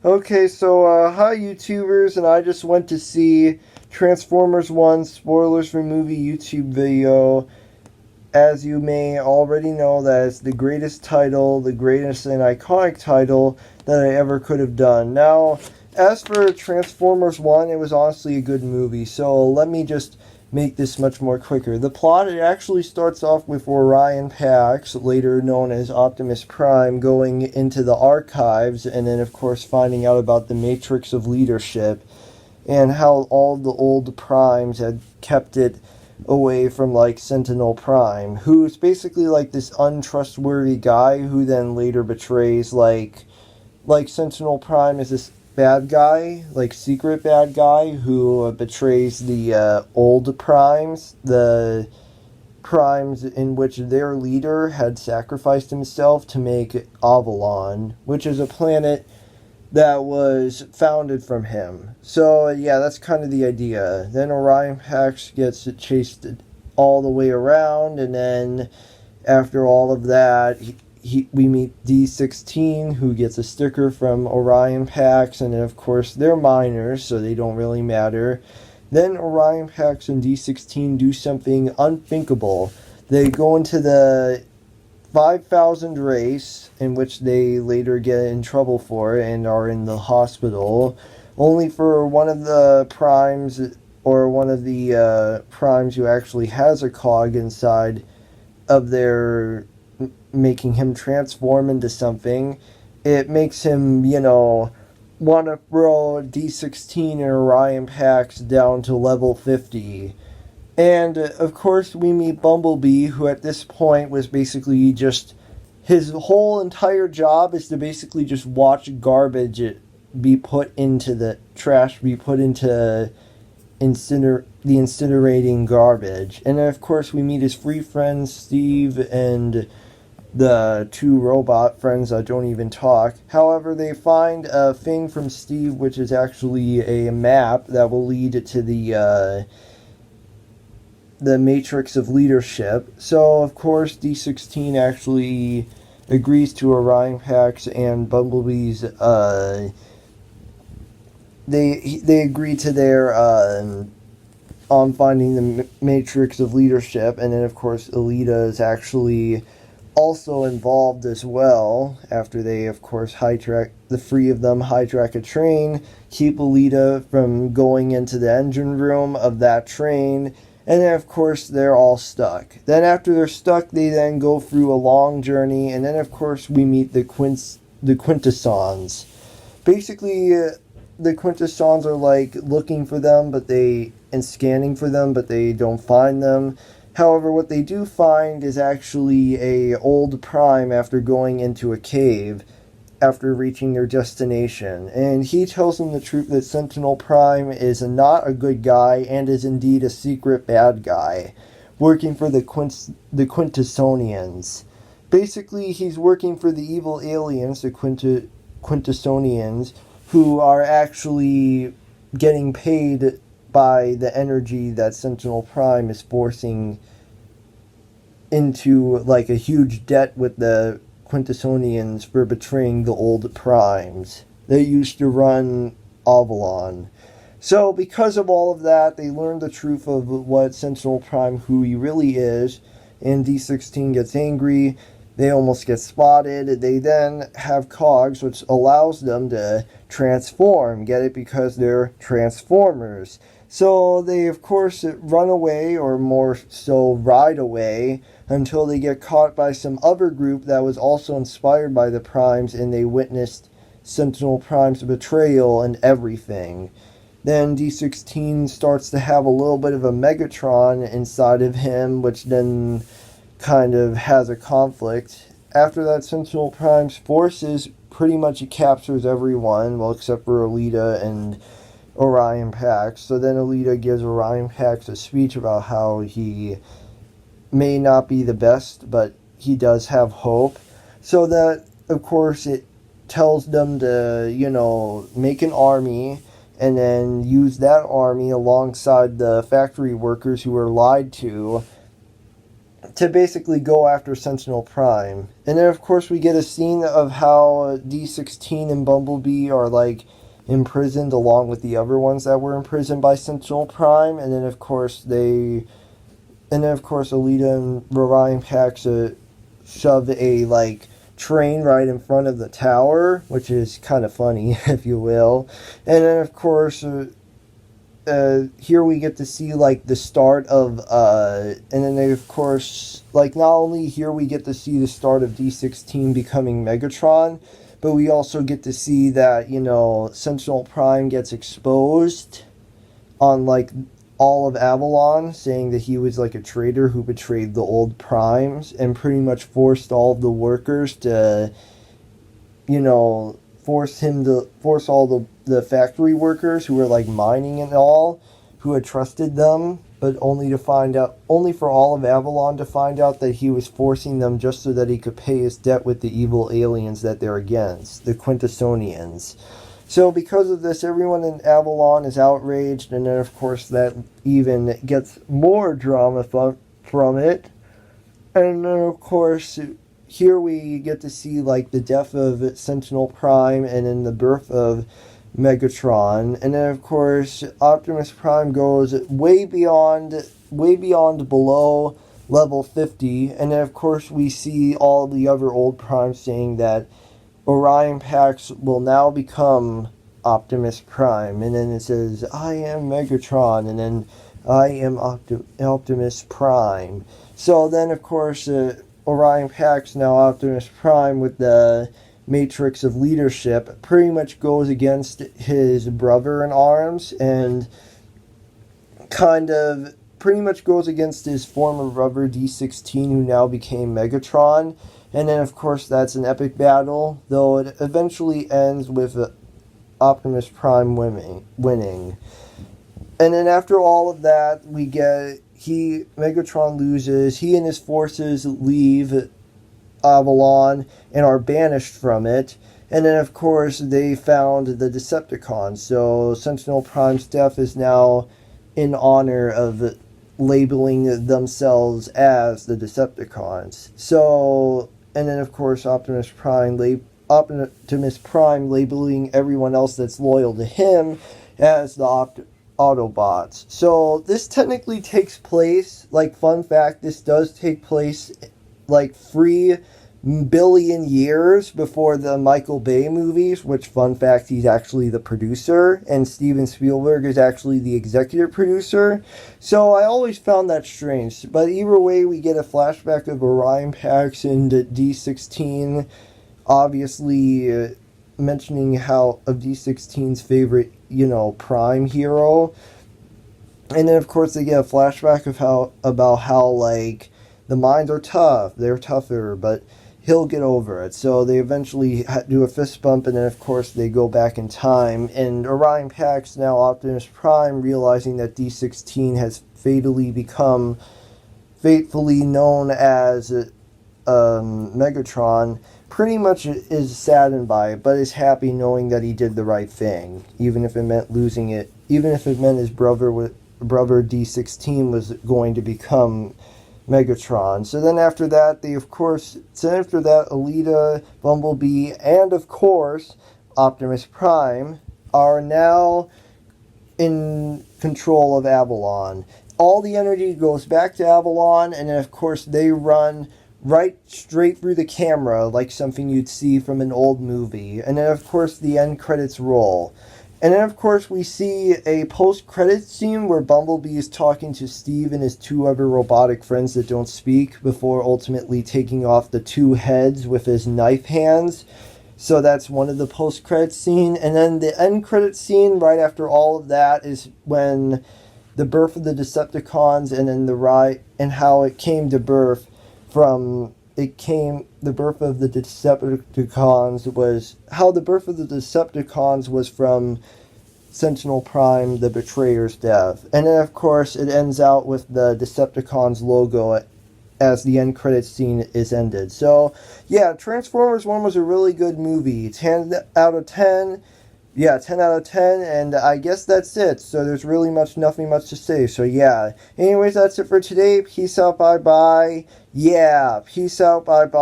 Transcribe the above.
Okay, so hi YouTubers, and I just went to see Transformers 1 spoilers for movie YouTube video. As you may already know, that is the greatest title, the greatest and iconic title that I ever could have done. Now, as for Transformers 1, it was honestly a good movie, so let me just make this much more quicker. The plot, it actually starts off with Orion Pax, later known as Optimus Prime, going into the archives and then of course finding out about the Matrix of Leadership and how all the old primes had kept it away from like Sentinel Prime, who's basically like this untrustworthy guy who then later betrays like Sentinel Prime is this bad guy, like secret bad guy who betrays the old primes, the primes in which their leader had sacrificed himself to make Avalon, which is a planet that was founded from him. So yeah, that's kind of the idea. Then Orion Pax gets chased all the way around, and then after all of that, we meet D16, who gets a sticker from Orion Pax, and then of course they're minors, so they don't really matter. Then Orion Pax and D16 do something unthinkable. They go into the 5,000 race, in which they later get in trouble for and are in the hospital, only for one of the primes, or one of the primes who actually has a cog inside of their making him transform into something. It makes him, want to throw D16 and Orion Pax down to level 50. And of course, we meet Bumblebee, who at this point was basically just his whole entire job is to basically just watch garbage be put into the trash, be put into the incinerating garbage. And then, of course, we meet his three friends, Steve and the two robot friends that don't even talk. However, they find a thing from Steve, which is actually a map that will lead to the Matrix of Leadership. So, of course, D16 actually agrees to Orion Pax and Bumblebee's, they agree to their, on finding the Matrix of Leadership, and then, of course, Alita is actually also involved as well, after they, of course, the three of them hijack a train, keep Alita from going into the engine room of that train, and then, of course, they're all stuck. Then after they're stuck, they then go through a long journey, and then, of course, we meet the Quintessons. Basically, the Quintessons are, like, looking for them, and scanning for them, but they don't find them. However, what they do find is actually a old prime after going into a cave after reaching their destination. And he tells them the truth that Sentinel Prime is not a good guy and is indeed a secret bad guy, working for the Quintessonians. Basically, he's working for the evil aliens, the Quintessonians, who are actually getting paid by the energy that Sentinel Prime is forcing into like a huge debt with the Quintessonians for betraying the old primes that used to run Avalon. So because of all of that, they learn the truth of what Sentinel Prime, who he really is, and D16 gets angry. They almost get spotted. They then have cogs, which allows them to transform. Get it? Because they're Transformers. So they, of course, run away, or more so ride away, until they get caught by some other group that was also inspired by the Primes, and they witnessed Sentinel Prime's betrayal and everything. Then D16 starts to have a little bit of a Megatron inside of him, which then kind of has a conflict. After that, Sentinel Prime's forces pretty much captures everyone, well, except for Alita and Orion Pax. So then Alita gives Orion Pax a speech about how he may not be the best, but he does have hope. So that, of course, it tells them to, make an army and then use that army alongside the factory workers who were lied to to basically go after Sentinel Prime. And then, of course, we get a scene of how D16 and Bumblebee are, like, imprisoned along with the other ones that were imprisoned by Sentinel Prime. And then, of course, Alita and Orion Pax shove a, like, train right in front of the tower, which is kind of funny, if you will. And then, of course, here we get to see, like, the start of, and then they, of course, like, not only here we get to see the start of D16 becoming Megatron, but we also get to see that, you know, Sentinel Prime gets exposed on, like, all of Avalon, saying that he was, like, a traitor who betrayed the old Primes, and pretty much forced all of the workers to, you know, force all the factory workers who were, like, mining and all, who had trusted them, but only for all of Avalon to find out that he was forcing them just so that he could pay his debt with the evil aliens that they're against, the Quintessonians. So because of this, everyone in Avalon is outraged, and then, of course, that even gets more drama from it. And then, of course, here we get to see, like, the death of Sentinel Prime and then the birth of Megatron. And then, of course, Optimus Prime goes way beyond below level 50. And then, of course, we see all the other old Primes saying that Orion Pax will now become Optimus Prime. And then it says, I am Megatron. And then, I am Optimus Prime. So then, of course, Orion Pax, now Optimus Prime, with the Matrix of Leadership, pretty much goes against his brother in arms, and kind of pretty much goes against his former brother D16, who now became Megatron. And then, of course, that's an epic battle, though it eventually ends with Optimus Prime winning. And then after all of that, we get Megatron loses. He and his forces leave Avalon and are banished from it. And then, of course, they found the Decepticons. So Sentinel Prime's death is now in honor of labeling themselves as the Decepticons. So, and then, of course, Optimus Prime labeling everyone else that's loyal to him as the Autobots. So this technically takes place, like, fun fact, this does take place like 3 billion years before the Michael Bay movies, which, fun fact, he's actually the producer, and Steven Spielberg is actually the executive producer. So I always found that strange. But either way, we get a flashback of Orion Pax and D16, obviously mentioning how of D16's favorite, you know, Prime hero. And then, of course, they get a flashback of about how, like, the minds are tough, they're tougher, but he'll get over it. So they eventually do a fist bump, and then, of course, they go back in time. And Orion Pax, now Optimus Prime, realizing that D16 has fatally known as Megatron, pretty much is saddened by it, but is happy knowing that he did the right thing, even if it meant losing it, even if it meant his brother D16 was going to become Megatron. So then after that, Alita, Bumblebee, and of course Optimus Prime are now in control of Avalon. All the energy goes back to Avalon, and then, of course, they run right straight through the camera, like something you'd see from an old movie. And then, of course, the end credits roll. And then, of course, we see a post-credits scene where Bumblebee is talking to Steve and his 2 other robotic friends that don't speak, before ultimately taking off the 2 heads with his knife hands. So that's one of the post-credits scene. And then the end credits scene right after all of that is when the birth of the Decepticons, and then and how it came to birth from the birth of the Decepticons was from Sentinel Prime, the Betrayer's death. And then, of course, it ends out with the Decepticons logo as the end credits scene is ended. So, yeah, Transformers 1 was a really good movie. 10 out of 10. Yeah, 10 out of 10, and I guess that's it. So there's really nothing much to say. So yeah. Anyways, that's it for today. Peace out, bye bye. Yeah, peace out, bye bye.